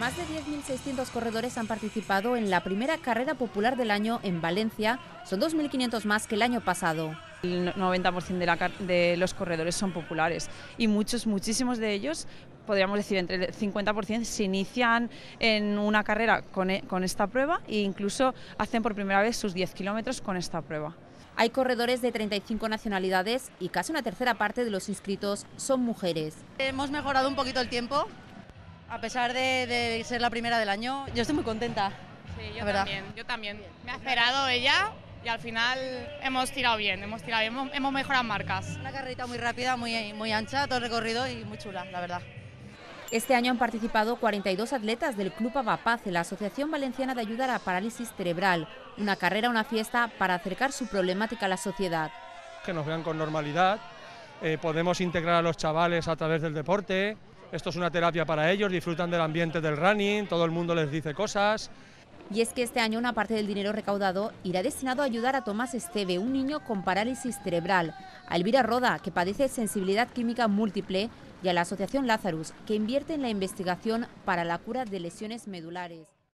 Más de 10.600 corredores han participado en la primera carrera popular del año en Valencia. Son 2.500 más que el año pasado. El 90% de los corredores son populares y muchísimos de ellos, podríamos decir entre el 50%, se inician en una carrera con esta prueba e incluso hacen por primera vez sus 10 kilómetros con esta prueba. Hay corredores de 35 nacionalidades y casi una tercera parte de los inscritos son mujeres. Hemos mejorado un poquito el tiempo, a pesar de ser la primera del año. Yo estoy muy contenta. Sí, yo también. Me ha esperado ella y al final hemos tirado bien, hemos mejorado marcas. Una carrerita muy rápida, muy ancha, todo el recorrido y muy chula, la verdad. Este año han participado 42 atletas del Club Avapaz, la Asociación Valenciana de Ayuda a la Parálisis Cerebral, una carrera, una fiesta para acercar su problemática a la sociedad. Que nos vean con normalidad, podemos integrar a los chavales a través del deporte, esto es una terapia para ellos, disfrutan del ambiente del running, todo el mundo les dice cosas. Y es que este año una parte del dinero recaudado irá destinado a ayudar a Tomás Esteve, un niño con parálisis cerebral, a Elvira Roda, que padece sensibilidad química múltiple, y a la Asociación Lazarus, que invierte en la investigación para la cura de lesiones medulares.